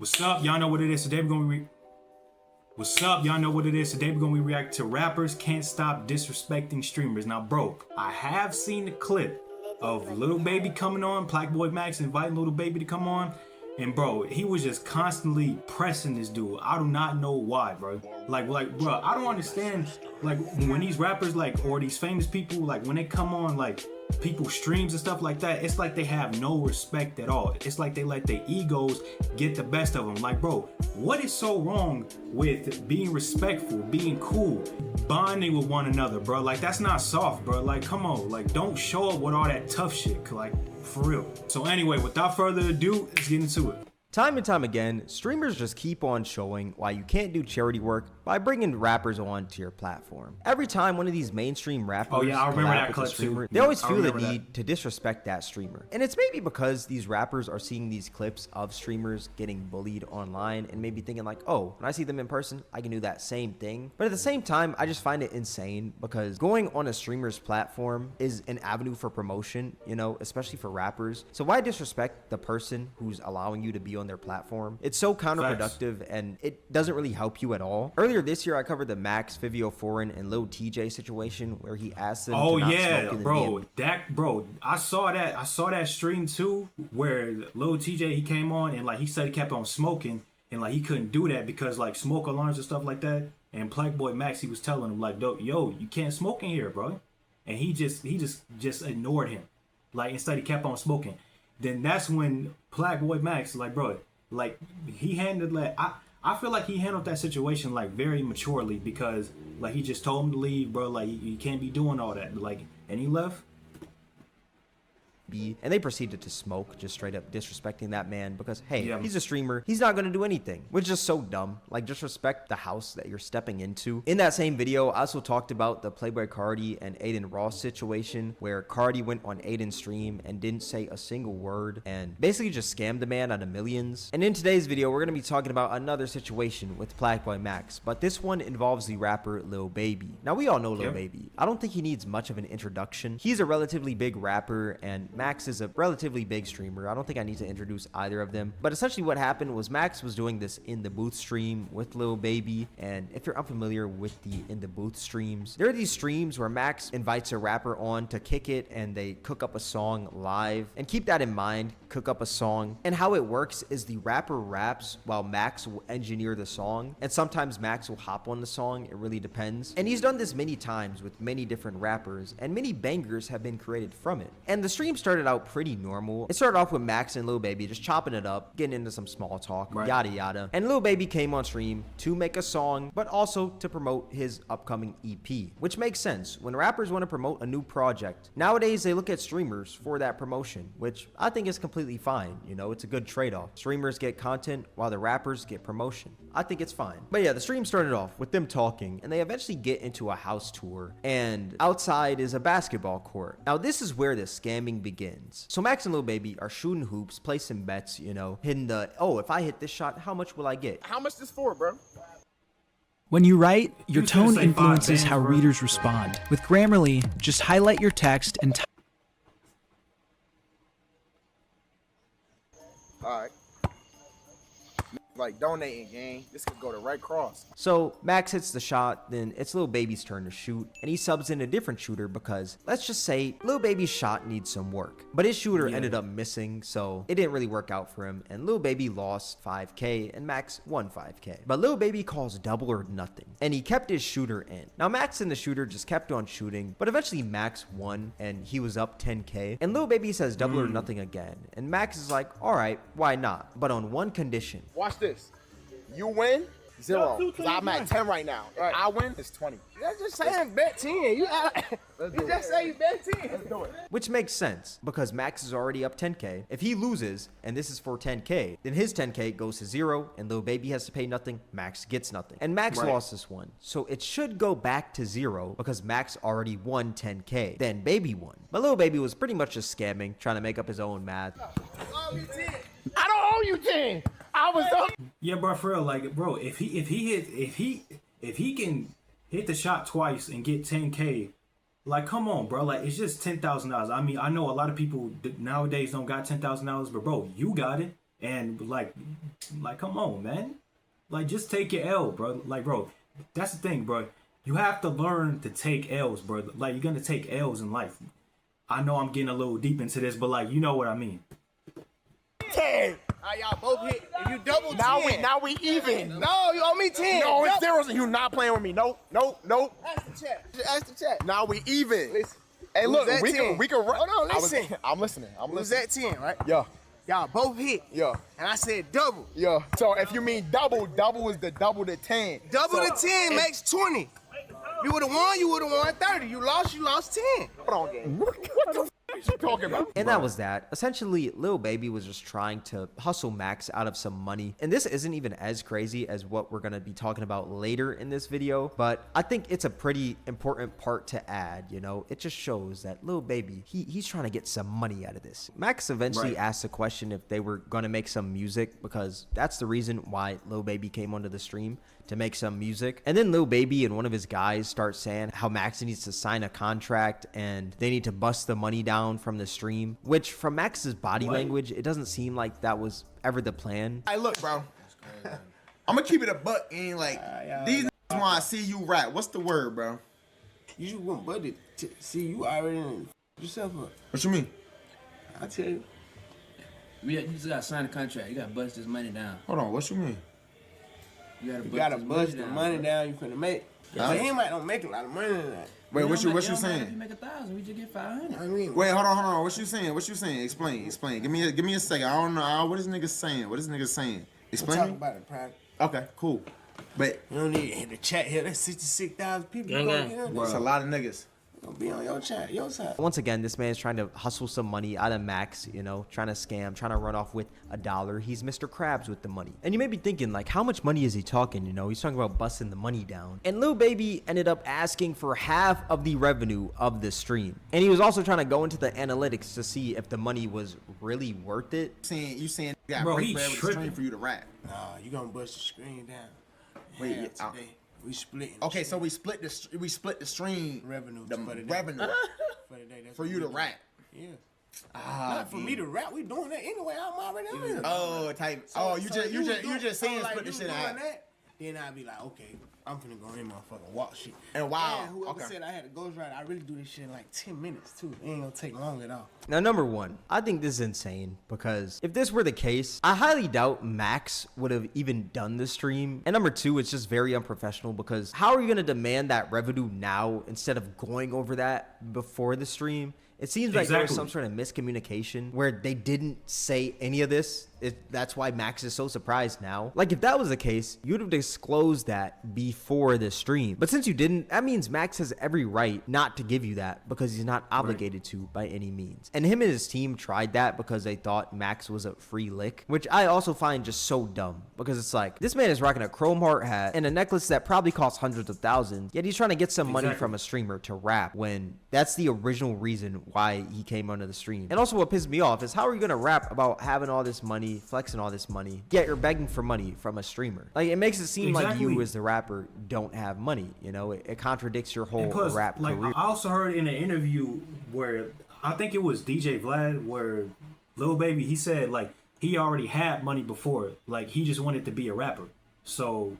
What's up? Y'all know what it is. Today we're gonna What's up? Y'all know what it is. Today we're gonna react to rappers can't stop disrespecting streamers. Now, bro, I have seen the clip of Lil Baby coming on, Plaque Max inviting Lil Baby to come on. And bro, he was just constantly pressing this dude. I do not know why, bro. Like, bro, I don't understand. Like, when these rappers, like, or these famous people, like, when they come on, like, people streams and stuff like that, it's like they have no respect at all. It's like they let their egos get the best of them. Like, bro, what is so wrong with being respectful, being cool, bonding with one another, bro? Like, that's not soft, bro. Like, come on, like, don't show up with all that tough shit, like, for real. So anyway, without further ado, let's get into it. Time and time again, streamers just keep on showing why you can't do charity work by bringing rappers onto your platform. Every time one of these mainstream rappers I remember that clip streamer, too. they always feel the that. need to disrespect that streamer. And it's maybe because these rappers are seeing these clips of streamers getting bullied online and maybe thinking like, oh, when I see them in person, I can do that same thing. But at the same time, I just find it insane because going on a streamer's platform is an avenue for promotion, you know, especially for rappers. So why disrespect the person who's allowing you to be on their platform? It's so counterproductive and it doesn't really help you at all. Earlier this year, I covered the Max, Fivio Foreign, and Lil TJ situation where he asked them to not smoke in the bro, I saw that stream too, where Lil TJ, he came on and like he said he kept on smoking and like he couldn't do that because like smoke alarms and stuff like that. And Plaque Max, he was telling him like, yo, you can't smoke in here, bro. And he just ignored him. Like, instead he kept on smoking. Then that's when Plaque Max, like, bro, like, he handled, like, I feel like he handled that situation, like, very maturely because, like, he just told him to leave, bro. Like, you can't be doing all that. Like, and he left. And they proceeded to smoke, just straight up disrespecting that man because, hey, Yeah. he's a streamer. He's not going to do anything, which is just so dumb. Like, just respect the house that you're stepping into. In that same video, I also talked about the Playboi Carti and Adin Ross situation where Carti went on Adin's stream and didn't say a single word and basically just scammed the man out of millions. And in today's video, we're going to be talking about another situation with Plaque Max, but this one involves the rapper Lil Baby. Now, we all know Lil Baby. I don't think he needs much of an introduction. He's a relatively big rapper and Max is a relatively big streamer. I don't think I need to introduce either of them. But essentially what happened was Max was doing this In the Booth stream with Lil Baby. And if you're unfamiliar with the In the Booth streams, there are these streams where Max invites a rapper on to kick it and they cook up a song live. And keep that in mind, cook up a song. And how it works is the rapper raps while Max will engineer the song. And sometimes Max will hop on the song. It really depends. And he's done this many times with many different rappers and many bangers have been created from it. And the stream started out pretty normal. It started off with Max and Lil Baby just chopping it up, getting into some small talk, yada yada. And Lil Baby came on stream to make a song, but also to promote his upcoming EP, which makes sense. When rappers want to promote a new project, nowadays they look at streamers for that promotion, which I think is completely fine. You know, it's a good trade-off. Streamers get content while the rappers get promotion. I think it's fine. But yeah, the stream started off with them talking and they eventually get into a house tour and outside is a basketball court. Now this is where the scamming begins. So Max and Lil Baby are shooting hoops, placing bets, you know, hitting the, oh, if I hit this shot, how much will I get? How much this for, bro? When you write, your You tone say influences 5 how bands, bro. readers respond. With Grammarly, just highlight your text and All right. Like donating, gang. This could go to Red Cross. So Max hits the shot, then it's Lil Baby's turn to shoot, and he subs in a different shooter because, let's just say, Lil Baby's shot needs some work. But his shooter ended up missing, so it didn't really work out for him, and Lil Baby lost 5K, and Max won 5K. But Lil Baby calls double or nothing, and he kept his shooter in. Now Max and the shooter just kept on shooting, but eventually Max won, and he was up 10K, and Lil Baby says double or nothing again, and Max is like, alright, why not? But on one condition. Watch this. You win, 0. Because I'm at 10 right now. If I win, it's 20. That's just saying bet 10. You just say you bet 10. Let's do it. Which makes sense because Max is already up 10K. If he loses, and this is for 10K, then his 10K goes to 0 and Lil Baby has to pay nothing, Max gets nothing. And Max lost this one. So it should go back to 0 because Max already won 10K. Then Baby won. But Lil Baby was pretty much just scamming, trying to make up his own math. I don't owe you 10. I was up. Yeah, bro, for real, like, bro, if he can hit the shot twice and get 10K, like, come on, bro, like, it's just $10,000. I mean, I know a lot of people nowadays don't got $10,000, but bro, you got it. And like, come on, man. Like, just take your L, bro. Like, bro, that's the thing, bro. You have to learn to take L's, bro. Like, you're gonna take L's in life. I know I'm getting a little deep into this, but like, you know what I mean. 10. Alright, y'all both hit. If you double 10. Now we even. No, you owe me 10. No, it's Double. zeros. You not playing with me. Nope. Ask the chat. Just ask the chat. Now we even. Listen. Hey, look, Who's at we 10? can run. Hold on, listen. I'm listening. Who's at 10, right? Yeah. Y'all both hit. Yeah. And I said double. Yeah. So if you mean double is the double to 10. Double so, to 10 makes 20. You would have won, you would have won 30. You lost 10. Hold on, gang. What the f is you talking about? And that was that. Essentially, Lil Baby was just trying to hustle Max out of some money. And this isn't even as crazy as what we're going to be talking about later in this video, but I think it's a pretty important part to add, you know? It just shows that Lil Baby, he's trying to get some money out of this. Max eventually asked the question if they were going to make some music, because that's the reason why Lil Baby came onto the stream, to make some music. And then Lil Baby and one of his guys start saying how Max needs to sign a contract and they need to bust the money down from the stream, which from Max's body language, it doesn't seem like that was ever the plan. Hey, look, bro. I'm gonna keep it a buck and like these niggas wanna see you rap. What's the word, bro? You just want Buddy to see you already in yourself up. What you mean? I tell you. You just gotta sign a contract. You gotta bust this money down. Hold on. What you mean? You You gotta bust the money down you finna make. Huh? But anybody don't make a lot of money in that. Wait, what you If you saying? make 1,000, we just get 500. I mean, Wait, hold on. What you saying? Explain. Give me a second. I don't know. What is niggas saying? we'll Explain. talk Me? about it private. Okay, cool. But You don't need the chat here. That's 66,000 people. You gonna get on it's a lot of niggas. Gonna be on your chat, your side. Once again, this man's trying to hustle some money out of Max, you know, trying to scam, trying to run off with $1. He's Mr. Krabs with the money. And you may be thinking, like, how much money is he talking? You know, he's talking about busting the money down. And Lil Baby ended up asking for half of the revenue of the stream. And he was also trying to go into the analytics to see if the money was really worth it. You saying you got Bro, break he for every tripping. stream for you to rap? Nah, you gonna bust the screen down. Wait, Half yeah, today. We splitting. Okay, so we split the stream Revenue the for the day. revenue for the day. That's for what you we to do. rap. Yeah. Ah, Not for me to rap. We doing that anyway. I'm already on here. Oh, type. So- you so just saying like split the you shit doing out. that, then I'd be like, okay, I'm finna go in motherfucking walk shit. And wow, And whoever okay. said I had a ghostwriter, I really do this shit in like 10 minutes too. It ain't gonna take long at all. Now, number one, I think this is insane because if this were the case, I highly doubt Max would have even done the stream. And number two, it's just very unprofessional because how are you going to demand that revenue now instead of going over that before the stream? It seems like there was some sort of miscommunication where they didn't say any of this. That's why Max is so surprised now. Like, if that was the case, you would have disclosed that before the stream. But since you didn't, that means Max has every right not to give you that because he's not obligated to by any means. And him and his team tried that because they thought Max was a free lick, which I also find just so dumb because it's like, this man is rocking a chrome heart hat and a necklace that probably costs hundreds of thousands, yet he's trying to get some money from a streamer to rap when that's the original reason why he came onto the stream. And also what pissed me off is how are you going to rap about having all this money, flexing all this money, yet you're begging for money from a streamer? Like, it makes it seem like you as the rapper don't have money, you know? It contradicts your whole Plus, rap like, career. I also heard in an interview where I think it was DJ Vlad where Lil Baby, he said like he already had money before, like he just wanted to be a rapper. So,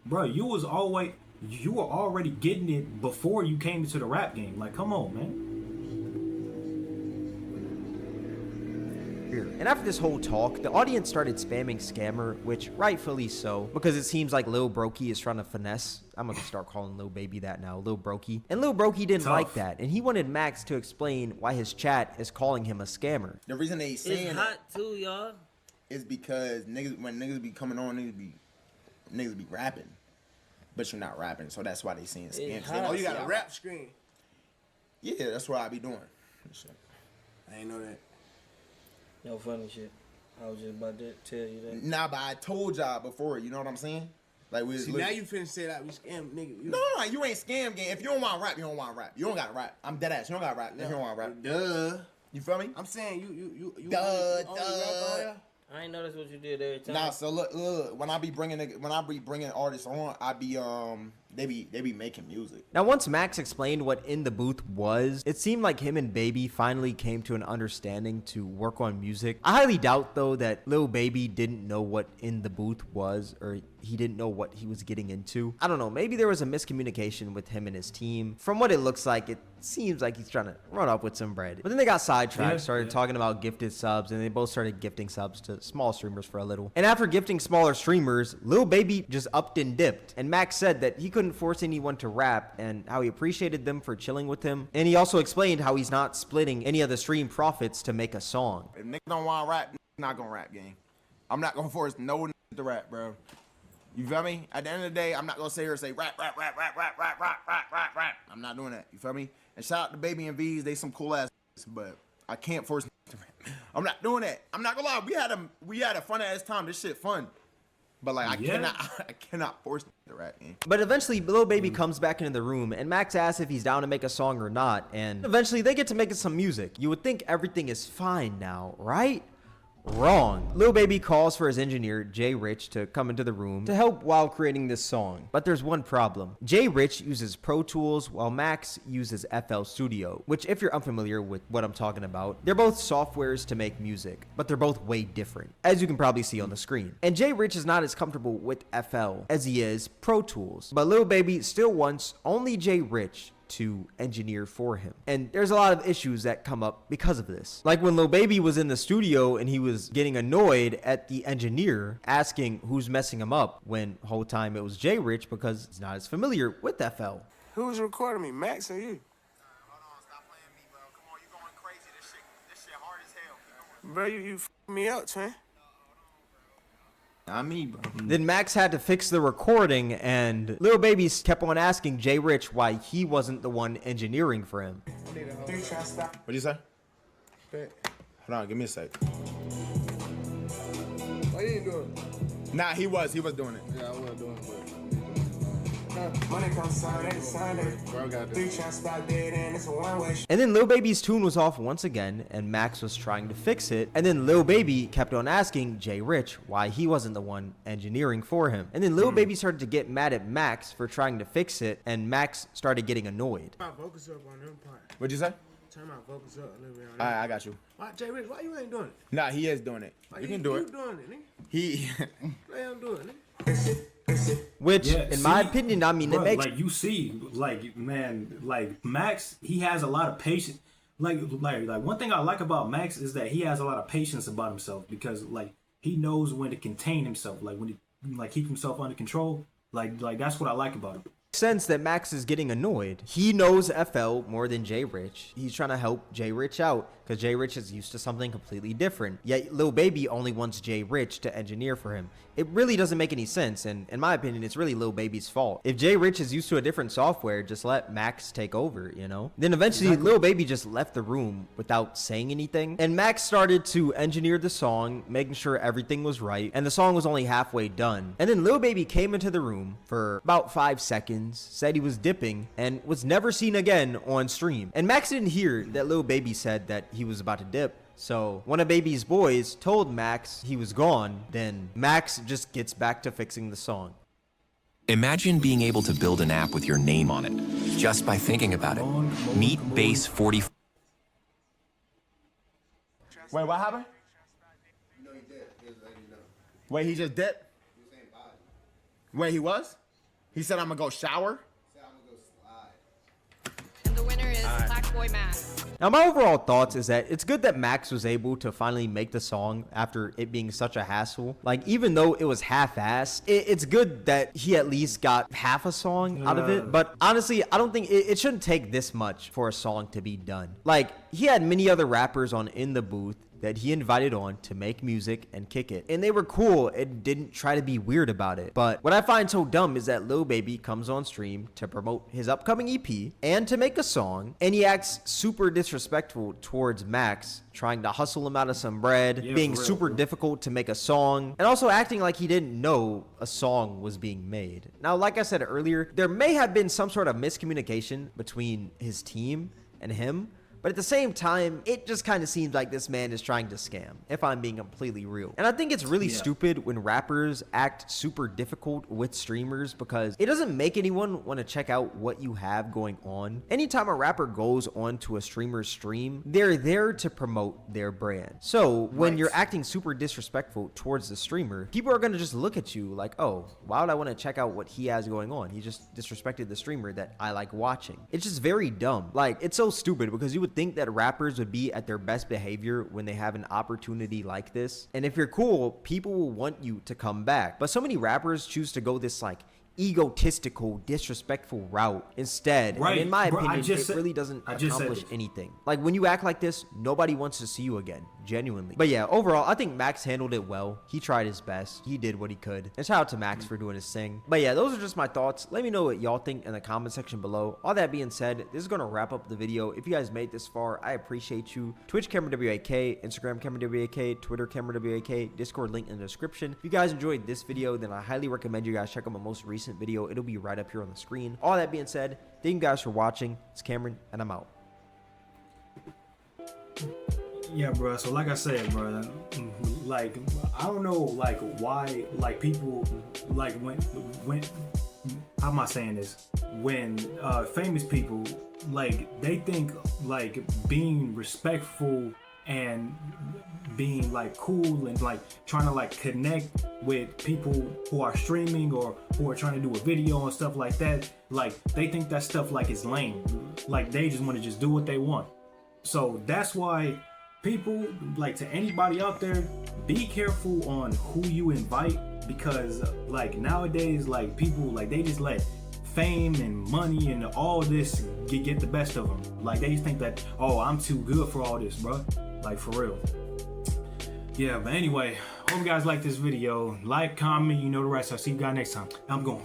bro, you were already getting it before you came into the rap game. Like, come on, man. And after this whole talk, the audience started spamming Scammer, which rightfully so, because it seems like Lil Brokey is trying to finesse. I'm gonna start calling Lil Baby that now, Lil Brokey. And Lil Brokey didn't like that, and he wanted Max to explain why his chat is calling him a scammer. The reason they saying It's hot too, y'all. is because when niggas be coming on, niggas be rapping, but you're not rapping, so that's why they saying scam. Oh, you got a rap screen. Yeah, that's what I be doing. Shit. I ain't know that. No funny shit. I was just about to tell you that. Nah, but I told y'all before. You know what I'm saying? Like we. See, now you finna say that we scam nigga. No, you ain't scam game. If you don't want to rap, you don't want to rap. You don't got to rap. I'm dead ass. You don't got to rap. If you don't want to rap. Duh. You feel me? I'm saying you Duh, only duh. rap on here? I ain't noticed what you did every time. Nah, so look, when I be bringing artists on, I be they be making music. Now, once Max explained what In the Booth was, it seemed like him and Baby finally came to an understanding to work on music. I highly doubt, though, that Lil Baby didn't know what In the Booth was, or he didn't know what he was getting into. I don't know, maybe there was a miscommunication with him and his team. From what it looks like, it seems like he's trying to run up with some bread. But then they got sidetracked, started talking about gifted subs, and they both started gifting subs to small streamers for a little. And after gifting smaller streamers, Lil Baby just upped and dipped. And Max said that he couldn't force anyone to rap and how he appreciated them for chilling with him. And he also explained how he's not splitting any of the stream profits to make a song. If niggas don't want to rap, niggas not gonna rap, gang. I'm not gonna force no nigga to rap, bro. You feel me? At the end of the day, I'm not gonna sit here and say rap. I'm not doing that. You feel me? And shout out to Baby and V's. They some cool ass, but I can't force niggas to rap. I'm not doing that. I'm not gonna lie. We had a fun ass time. This shit fun. But like I cannot force niggas to rap, man. But eventually, Lil Baby comes back into the room, and Max asks if he's down to make a song or not. And eventually, they get to making some music. You would think everything is fine now, right? Wrong. Lil Baby calls for his engineer, Jay Rich, to come into the room to help while creating this song. But there's one problem. Jay Rich uses Pro Tools while Max uses FL Studio, which, if you're unfamiliar with what I'm talking about, they're both softwares to make music, but they're both way different, as you can probably see on the screen. And Jay Rich is not as comfortable with FL as he is Pro Tools, but Lil Baby still wants only Jay Rich to engineer for him. And there's a lot of issues that come up because of this. Like when Lil Baby was in the studio and he was getting annoyed at the engineer asking who's messing him up, when the whole time it was Jay Rich because he's not as familiar with FL. Who's recording me, Max or you? Hold on, stop playing me, bro. Come on, you going crazy. This shit hard as hell. Keep going. Bro, you f***ing me up, Trent. Not me, bro. Then Max had to fix the recording, and Lil Baby kept on asking Jay Rich why he wasn't the one engineering for him. What'd you say? Hold on, give me a sec. Why you ain't doing it? Nah, he was doing it. Yeah, I wasn't doing it, Money comes Sunday. bro, got this. 3 shots about dead and it's a one-way. And then Lil Baby's tune was off once again, and Max was trying to fix it. And then Lil Baby kept on asking Jay Rich why he wasn't the one engineering for him. And then Lil Baby started to get mad at Max for trying to fix it, and Max started getting annoyed. My vocals up on them part. What'd you say? Turn my vocals up a little bit on Alright, I got you. Why, Jay Rich, why you ain't doing it? Nah, he is doing it. Why You can do You it. doing it, nigga. He Let him do it, nigga. Which, Yeah, in my see, opinion, I mean, it Bruh, makes... like you see, like man, like Max, he has a lot of patience. Like one thing I like about Max is that he has a lot of patience about himself, because like he knows when to contain himself, like when to keep himself under control. Like that's what I like about him. sense that Max is getting annoyed. He knows FL more than Jay Rich. He's trying to help Jay Rich out because Jay Rich is used to something completely different. Yet Lil Baby only wants Jay Rich to engineer for him. It really doesn't make any sense, and in my opinion, it's really Lil Baby's fault. If Jay Rich is used to a different software, just let Max take over, you know? Then eventually, Lil Baby just left the room without saying anything, and Max started to engineer the song, making sure everything was right, and the song was only halfway done. And then Lil Baby came into the room for about 5 seconds, said he was dipping, and was never seen again on stream. And Max didn't hear that Lil Baby said that he was about to dip. So one of Baby's boys told Max he was gone. Then Max just gets back to fixing the song. Imagine being able to build an app with your name on it, just by thinking about it. Meet Base 40. Wait, what happened? Wait, he just dipped? Wait, he was? He said, I'm gonna go shower? And the winner is Black Boy Max. Now, my overall thoughts is that it's good that Max was able to finally make the song after it being such a hassle. Like, even though it was half-assed, it's good that he at least got half a song out of it. But honestly, I don't think it shouldn't take this much for a song to be done. Like, he had many other rappers on In the Booth that he invited on to make music and kick it. And they were cool and didn't try to be weird about it. But what I find so dumb is that Lil Baby comes on stream to promote his upcoming EP and to make a song, and he acts super disrespectful towards Max, trying to hustle him out of some bread, being super difficult to make a song, and also acting like he didn't know a song was being made. Now, like I said earlier, there may have been some sort of miscommunication between his team and him, But at the same time, it just kind of seems like this man is trying to scam, if I'm being completely real. And I think it's really stupid when rappers act super difficult with streamers, because it doesn't make anyone want to check out what you have going on. Anytime a rapper goes onto a streamer's stream, they're there to promote their brand. So when you're acting super disrespectful towards the streamer, people are going to just look at you like, oh, why would I want to check out what he has going on? He just disrespected the streamer that I like watching. It's just very dumb. Like, it's so stupid, because you would think that rappers would be at their best behavior when they have an opportunity like this. And if you're cool, people will want you to come back. But so many rappers choose to go this like egotistical, disrespectful route instead. And in my opinion, it really doesn't accomplish anything. Like, when you act like this, nobody wants to see you again, genuinely. But yeah, overall, I think Max handled it well. He tried his best. He did what he could. And shout out to Max for doing his thing. But yeah, those are just my thoughts. Let me know what y'all think in the comment section below. All that being said, this is going to wrap up the video. If you guys made this far, I appreciate you. Twitch Cameron WAK, Instagram Cameron WAK, Twitter Cameron WAK, Discord link in the description. If you guys enjoyed this video, then I highly recommend you guys check out my most recent video. It'll be right up here on the screen. All that being said, thank you guys for watching. It's Cameron, and I'm out. Yeah, bro. So like I said, bro, like, I don't know, like, why, like, people, like, when how am I saying this? When famous people, like, they think, like, being respectful and being like cool and like trying to like connect with people who are streaming or who are trying to do a video and stuff like that, like, they think that stuff like is lame. Like, they just want to just do what they want. So that's why people, like, to anybody out there, be careful on who you invite, because like nowadays, like, people, like, they just let fame and money and all this get the best of them. Like, they just think that, oh, I'm too good for all this, bro. Like, for real. Yeah, but anyway, hope you guys like this video. Like, comment, you know the rest. I'll see you guys next time. I'm going.